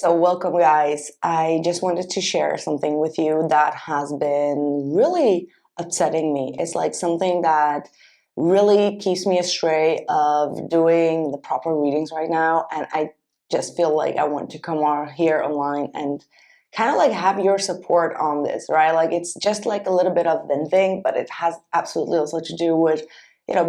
So welcome guys. I just wanted to share something with you that has been really upsetting me. It's like something that really keeps me astray of doing the proper readings right now, and I just feel like I want to come on here online and kind of like have your support on this, right? Like it's just like a little bit of venting, but it has absolutely also to do with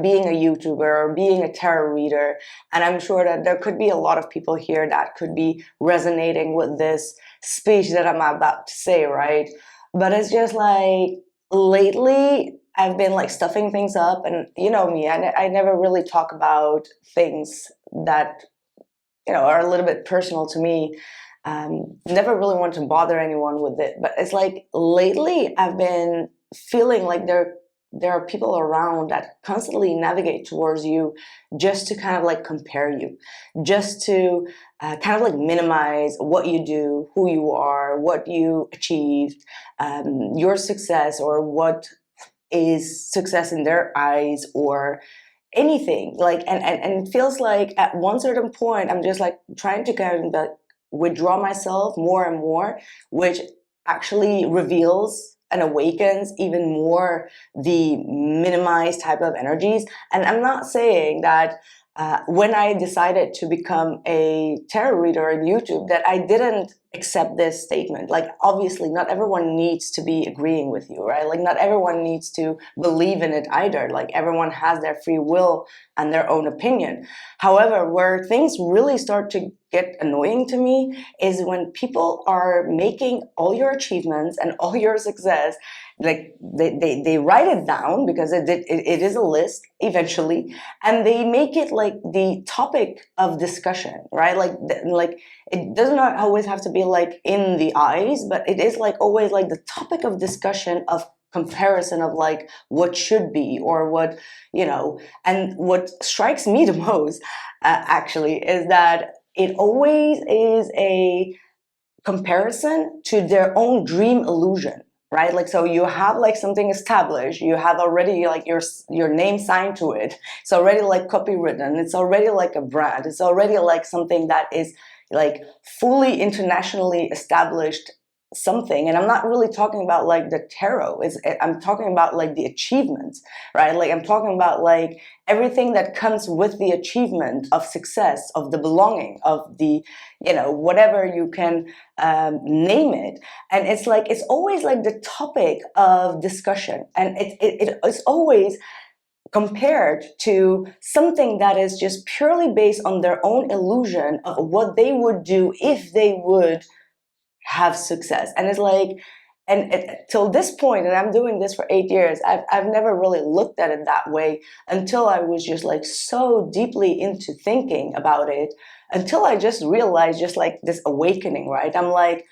being a YouTuber or being a tarot reader. And I'm sure that there could be a lot of people here that could be resonating with this speech that I'm about to say, right? But it's just like lately I've been like stuffing things up, and you know me, I never really talk about things that are a little bit personal to me. Never really want to bother anyone with it, but it's like lately I've been feeling like there are people around that constantly navigate towards you just to kind of like compare you, just to kind of like minimize what you do, who you are, what you achieved, your success, or what is success in their eyes, or anything. Like, and it feels like at one certain point I'm just like trying to kind of withdraw myself more and more, which actually reveals and awakens even more the minimized type of energies. And I'm not saying that when I decided to become a tarot reader on YouTube that I didn't accept this statement. Like, obviously not everyone needs to be agreeing with you, right? Like not everyone needs to believe in it either. Like everyone has their free will and their own opinion. However, where things really start to get annoying to me is when people are making all your achievements and all your success, like they write it down because it is a list eventually, and they make it like the topic of discussion, right? Like it does not always have to be like in the eyes, but it is like always like the topic of discussion, of comparison, of like what should be or what, and what strikes me the most actually is that it always is a comparison to their own dream illusion, right? Like, so you have like something established, you have already like your name signed to it, it's already like copywritten, it's already like a brand, it's already like something that is like fully internationally established something. And I'm not really talking about like the tarot, I'm talking about like the achievements, right? Like I'm talking about like everything that comes with the achievement of success, of the belonging, of the whatever you can name it. And it's like it's always like the topic of discussion, and it's always compared to something that is just purely based on their own illusion of what they would do if they would have success. And it's like, till this point, and I'm doing this for 8 years, I've never really looked at it that way until I was just like so deeply into thinking about it, until I just realized just like this awakening, right? I'm like,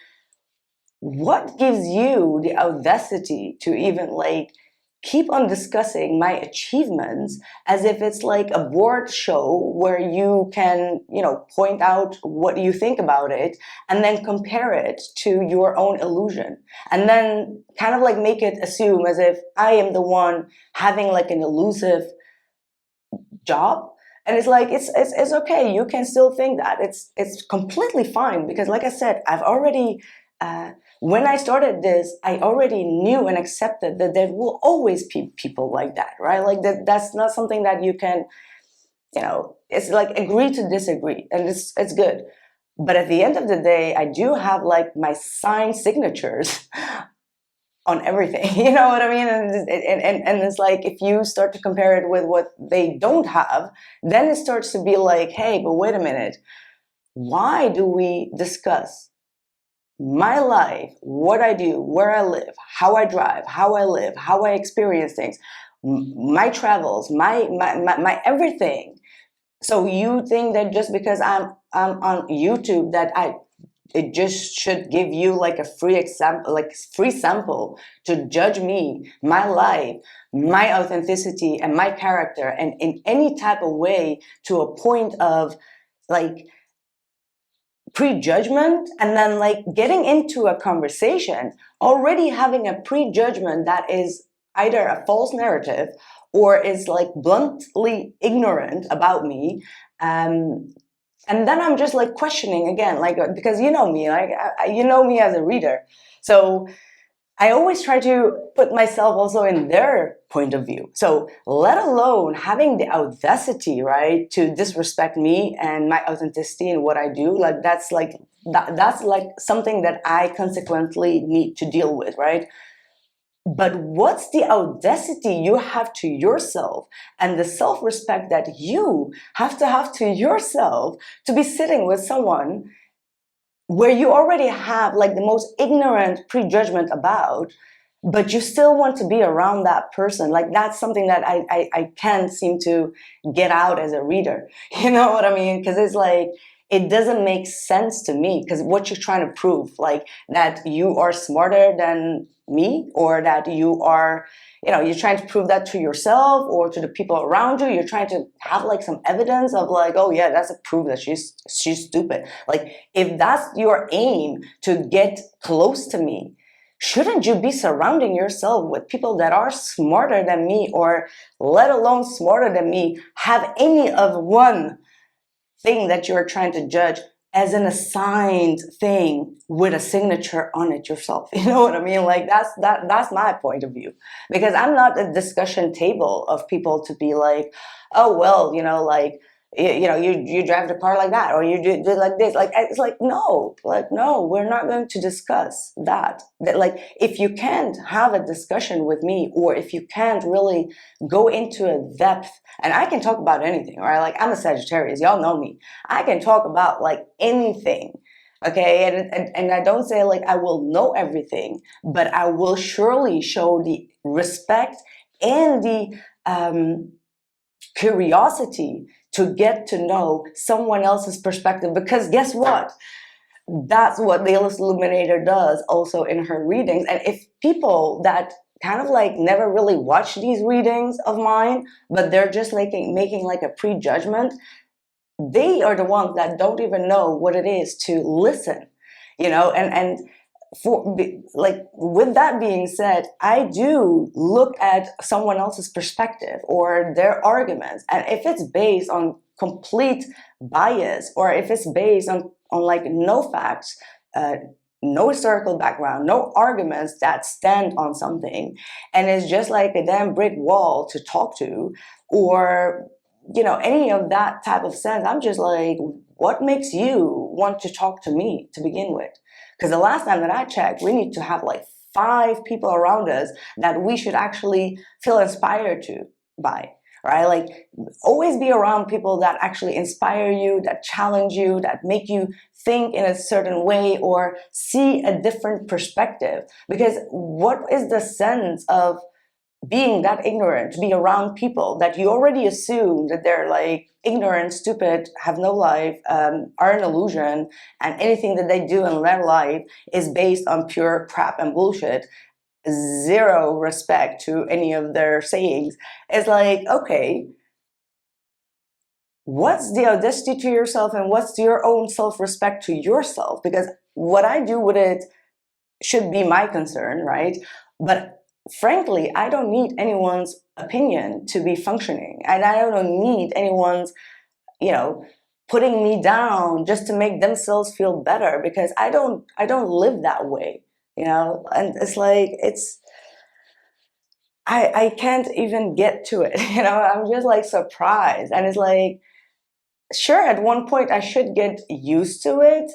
what gives you the audacity to even like keep on discussing my achievements as if it's like a board show where you can, point out what you think about it and then compare it to your own illusion, and then kind of like make it assume as if I am the one having like an elusive job. And it's like, it's okay. You can still think that. It's completely fine, because like I said, I've already, when I started this, I already knew and accepted that there will always be people like that, right? Like that's not something that you can, it's like agree to disagree, and it's good. But at the end of the day, I do have like my signed signatures on everything, you know what I mean? And it's like, if you start to compare it with what they don't have, then it starts to be like, hey, but wait a minute, why do we discuss my life, what I do, where I live, how I drive, how I live, how I experience things, my travels, my everything? So you think that just because I'm on YouTube that it just should give you like a free example, like free sample to judge me, my life, my authenticity, and my character, and in any type of way to a point of like prejudgment, and then like getting into a conversation already having a prejudgment that is either a false narrative or is like bluntly ignorant about me, And then I'm just like questioning again, like, because you know me, like, you know me as a reader. So I always try to put myself also in their point of view. So let alone having the audacity, right, to disrespect me and my authenticity and what I do, like that's like something that I consequently need to deal with, right? But what's the audacity you have to yourself and the self-respect that you have to yourself to be sitting with someone where you already have like the most ignorant prejudgment about, but you still want to be around that person? Like, that's something that I can't seem to get out as a reader. You know what I mean? Because it's like, it doesn't make sense to me, because what you're trying to prove, like that you are smarter than me, or that you are, you know, you're trying to prove that to yourself or to the people around you. You're trying to have like some evidence of like, oh yeah, that's a proof that she's stupid. Like, if that's your aim to get close to me, shouldn't you be surrounding yourself with people that are smarter than me, or let alone smarter than me, have any of one thing that you're trying to judge as an assigned thing with a signature on it yourself? You know what I mean? Like, that's my point of view, because I'm not a discussion table of people to be like, oh well, you know, like, you know, you drive the car like that, or you do like this. Like, it's like, no, we're not going to discuss that. That, like, if you can't have a discussion with me, or if you can't really go into a depth, and I can talk about anything, right? Like, I'm a Sagittarius, y'all know me. I can talk about like anything. Okay, and I don't say like I will know everything, but I will surely show the respect and the curiosity to get to know someone else's perspective. Because guess what? That's what the illest illuminator does also in her readings. And if people that kind of like never really watch these readings of mine, but they're just making like a prejudgment, they are the ones that don't even know what it is to listen, you know. And for, like, with that being said, I do look at someone else's perspective or their arguments, and if it's based on complete bias, or if it's based on like no facts, no historical background, no arguments that stand on something, and it's just like a damn brick wall to talk to, or, you know, any of that type of sense, I'm just like, what makes you want to talk to me to begin with? Because the last time that I checked, we need to have like 5 people around us that we should actually feel inspired by, right? Like, always be around people that actually inspire you, that challenge you, that make you think in a certain way or see a different perspective. Because what is the sense of being that ignorant, to be around people that you already assume that they're like ignorant, stupid, have no life, are an illusion, and anything that they do in their life is based on pure crap and bullshit, zero respect to any of their sayings. It's like, okay, what's the audacity to yourself, and what's your own self-respect to yourself? Because what I do with it should be my concern, right? But frankly, I don't need anyone's opinion to be functioning, and I don't need anyone's, you know, putting me down just to make themselves feel better, because I don't live that way, you know. And it's like, I can't even get to it, you know. I'm just like surprised, and it's like, sure, at one point I should get used to it,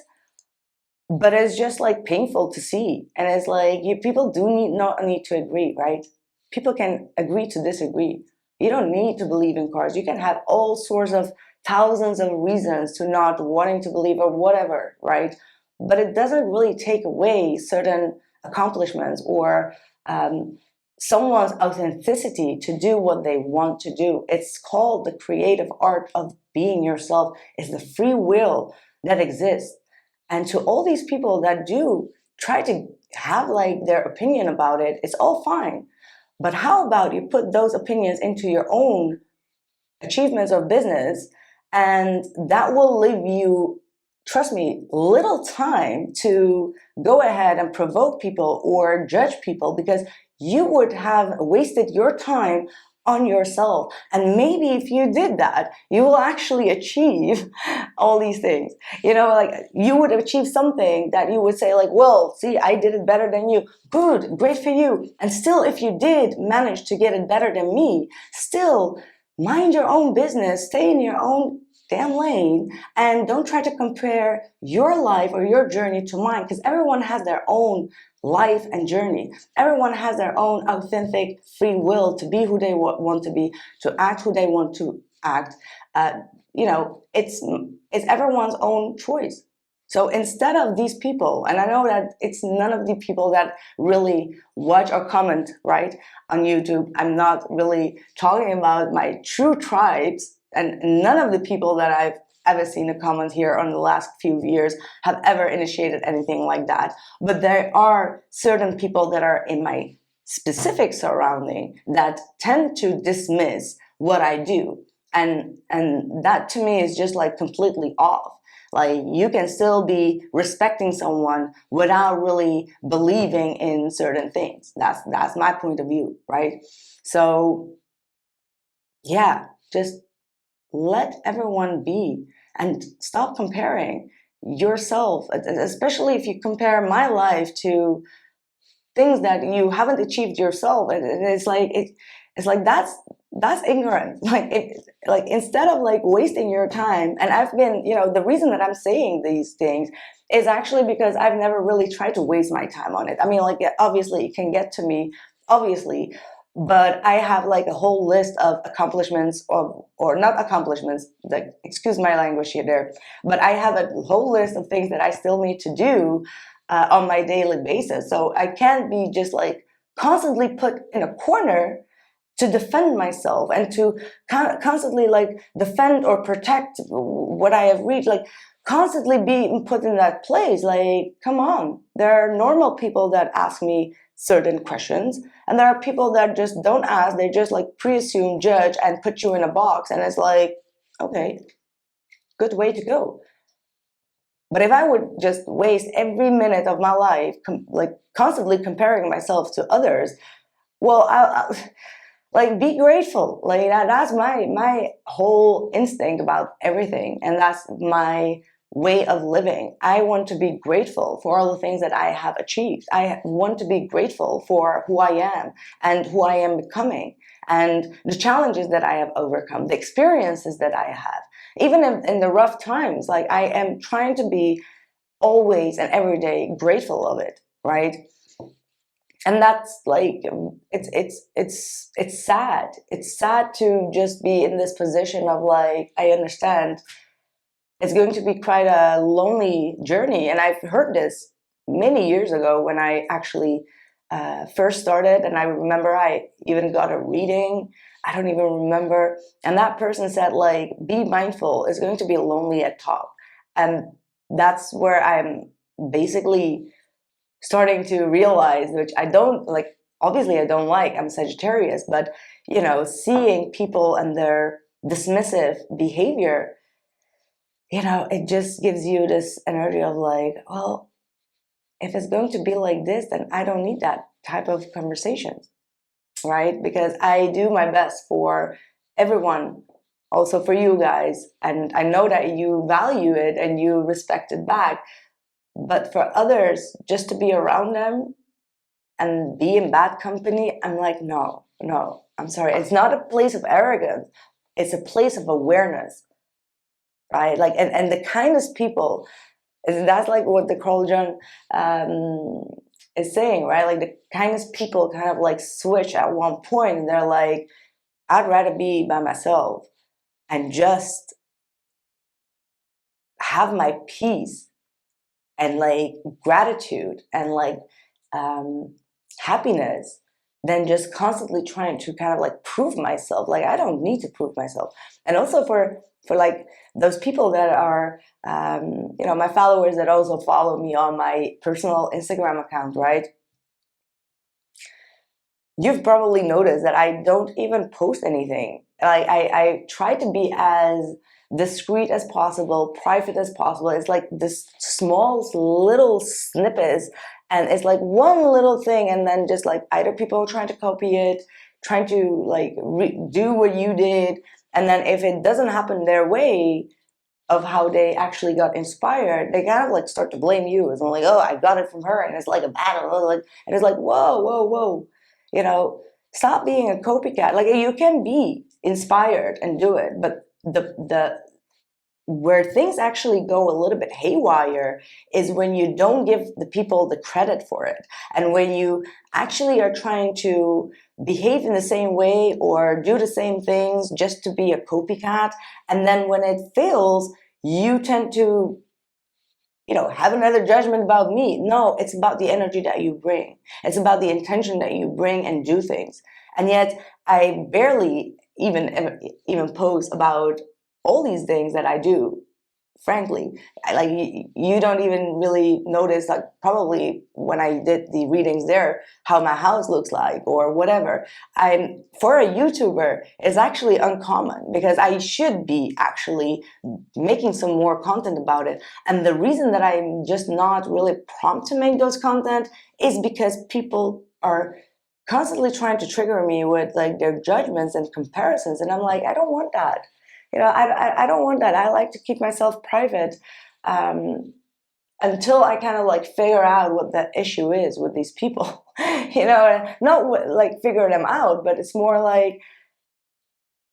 but it's just like painful to see. And it's like, people do not need to agree, right? People can agree to disagree. You don't need to believe in cars. You can have all sorts of thousands of reasons to not wanting to believe, or whatever, right? But it doesn't really take away certain accomplishments, or someone's authenticity to do what they want to do. It's called the creative art of being yourself. It's the free will that exists. And to all these people that do try to have like their opinion about it, it's all fine. But how about you put those opinions into your own achievements or business, and that will leave you, trust me, little time to go ahead and provoke people or judge people, because you would have wasted your time on yourself. And maybe if you did that, you will actually achieve all these things. You know, like you would achieve something that you would say like, well, see, I did it better than you. Good, great for you. And still, if you did manage to get it better than me, still mind your own business, stay in your own damn lane, and don't try to compare your life or your journey to mine, because everyone has their own life and journey. Everyone has their own authentic free will to be who they want to be, to act who they want to act. You know, it's everyone's own choice. So instead of these people, and I know that it's none of the people that really watch or comment, right, on YouTube. I'm not really talking about my true tribes, and none of the people that I've ever seen a comment here on the last few years have ever initiated anything like that. But there are certain people that are in my specific surrounding that tend to dismiss what I do. And that to me is just like completely off. Like, you can still be respecting someone without really believing in certain things. That's my point of view, right? So yeah, just let everyone be and stop comparing yourself, especially if you compare my life to things that you haven't achieved yourself. And it's like that's ignorant. Like instead of like wasting your time, and I've been, you know, the reason that I'm saying these things is actually because I've never really tried to waste my time on it. I mean, like, obviously it can get to me, obviously, but I have like a whole list of accomplishments, or not accomplishments, like, excuse my language here there, but I have a whole list of things that I still need to do on my daily basis. So I can't be just like constantly put in a corner to defend myself and to constantly like defend or protect what I have reached, like constantly be put in that place. Like, come on, there are normal people that ask me certain questions, and there are people that just don't ask. They just like pre-assume, judge, and put you in a box, and it's like, okay, good way to go. But if I would just waste every minute of my life like constantly comparing myself to others, well, I'll like, be grateful. Like that's my whole instinct about everything, and that's my way of living. I want to be grateful for all the things that I have achieved. I want to be grateful for who I am and who I am becoming, and the challenges that I have overcome, the experiences that I have, even in the rough times. Like, I am trying to be always and every day grateful of it, right? And that's like, it's sad. It's sad to just be in this position of like, I understand it's going to be quite a lonely journey. And I've heard this many years ago when I actually first started. And I remember I even got a reading. I don't even remember. And that person said, like, be mindful. It's going to be lonely at top. And that's where I'm basically starting to realize, which I don't like, obviously I don't like, I'm Sagittarius, but, you know, seeing people and their dismissive behavior, you know, it just gives you this energy of like, well, if it's going to be like this, then I don't need that type of conversation, right? Because I do my best for everyone, also for you guys, and I know that you value it and you respect it back. But for others, just to be around them and be in bad company, I'm like, no, I'm sorry. It's not a place of arrogance. It's a place of awareness, right? Like, and the kindest people, that's like what the Carl Jung is saying, right? Like, the kindest people kind of like switch at one point, and they're like, I'd rather be by myself and just have my peace and like gratitude and like happiness than just constantly trying to kind of like prove myself. Like, I don't need to prove myself. And also for like those people that are you know, my followers that also follow me on my personal Instagram account, right? You've probably noticed that I don't even post anything. Like, I try to be as discreet as possible, private as possible. It's like this small little snippets, and it's like one little thing, and then just like either people are trying to copy it, trying to like do what you did, and then if it doesn't happen their way of how they actually got inspired, they kind of like start to blame you. It's like, oh, I got it from her, and it's like a battle, like, and it's like, whoa, whoa, whoa, you know, stop being a copycat. Like, you can be inspired and do it, but the where things actually go a little bit haywire is when you don't give the people the credit for it, and when you actually are trying to behave in the same way or do the same things just to be a copycat, and then when it fails, you tend to, you know, have another judgment about me. No, it's about the energy that you bring. It's about the intention that you bring and do things. And yet I barely even post about all these things that I do. Frankly, like, you don't even really notice, like, probably when I did the readings there, how my house looks like or whatever. I'm, for a YouTuber, is actually uncommon, because I should be actually making some more content about it. And the reason that I'm just not really prompt to make those content is because people are constantly trying to trigger me with like their judgments and comparisons, and I'm like, I don't want that. You know, I don't want that. I like to keep myself private until I kind of like figure out what the issue is with these people. You know, not like figure them out, but it's more like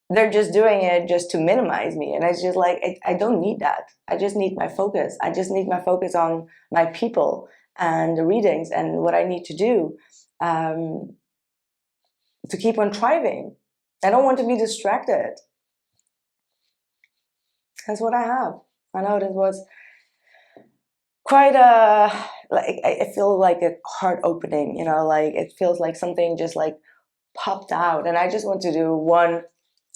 they're just doing it just to minimize me. And it's just like, I don't need that. I just need my focus. I just need my focus on my people and the readings and what I need to do to keep on thriving. I don't want to be distracted. That's what I have. I know this was quite a, like, I feel like a heart opening, you know, like it feels like something just like popped out. And I just want to do one,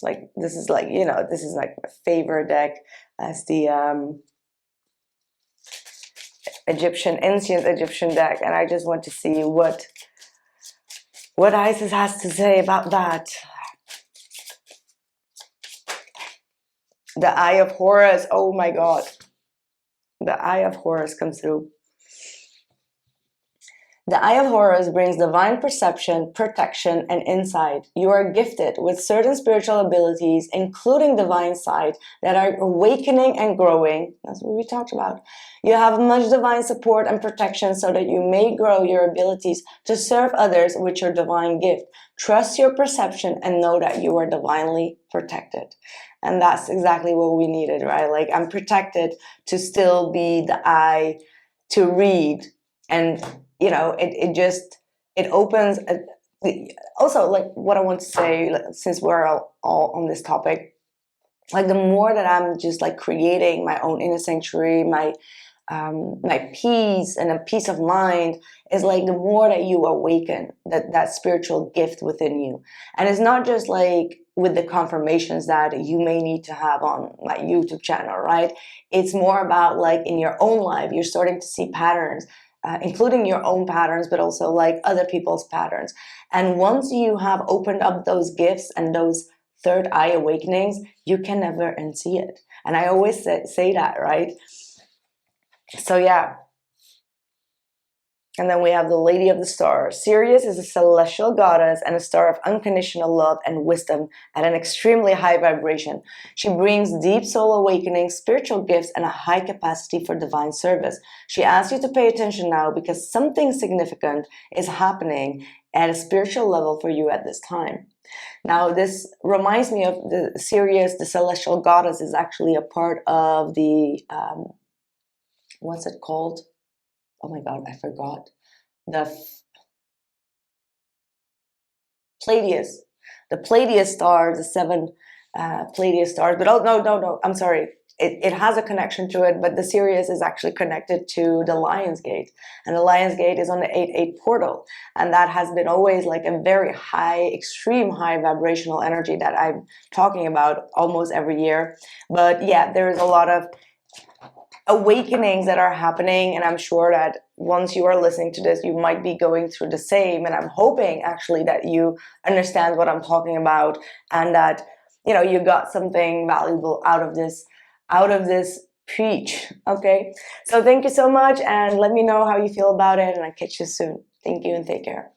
like, this is like, you know, this is like my favorite deck as the ancient Egyptian deck. And I just want to see what Isis has to say about that. The Eye of Horus, oh my God. The Eye of Horus comes through. The Eye of Horus brings divine perception, protection, and insight. You are gifted with certain spiritual abilities, including divine sight, that are awakening and growing. That's what we talked about. You have much divine support and protection so that you may grow your abilities to serve others with your divine gift. Trust your perception and know that you are divinely protected. And that's exactly what we needed, right? Like, I'm protected to still be the eye to read, and you know, it opens also, like, what I want to say, since we're all on this topic, like, the more that I'm just like creating my own inner sanctuary, my peace and a peace of mind, is like the more that you awaken that spiritual gift within you. And it's not just like with the confirmations that you may need to have on my YouTube channel, right? It's more about like in your own life, you're starting to see patterns, including your own patterns, but also like other people's patterns. And once you have opened up those gifts and those third eye awakenings, you can never unsee it. And I always say that, right? So yeah. And then we have the Lady of the Stars. Sirius is a celestial goddess and a star of unconditional love and wisdom at an extremely high vibration. She brings deep soul awakening, spiritual gifts, and a high capacity for divine service. She asks you to pay attention now because something significant is happening at a spiritual level for you at this time. Now, this reminds me of the Sirius, the celestial goddess, is actually a part of the, what's it called? Oh my God, I forgot. The Pleiades. The Pleiades stars, the seven Pleiades stars. But oh, no, I'm sorry. It has a connection to it, but the Sirius is actually connected to the Lion's Gate. And the Lion's Gate is on the 8-8 portal. And that has been always like a very high, extreme high vibrational energy that I'm talking about almost every year. But yeah, there is a lot of awakenings that are happening, and I'm sure that once you are listening to this, you might be going through the same, and I'm hoping actually that you understand what I'm talking about, and that, you know, you got something valuable out of this preach. Okay, so thank you so much, and let me know how you feel about it, and I'll catch you soon. Thank you and take care.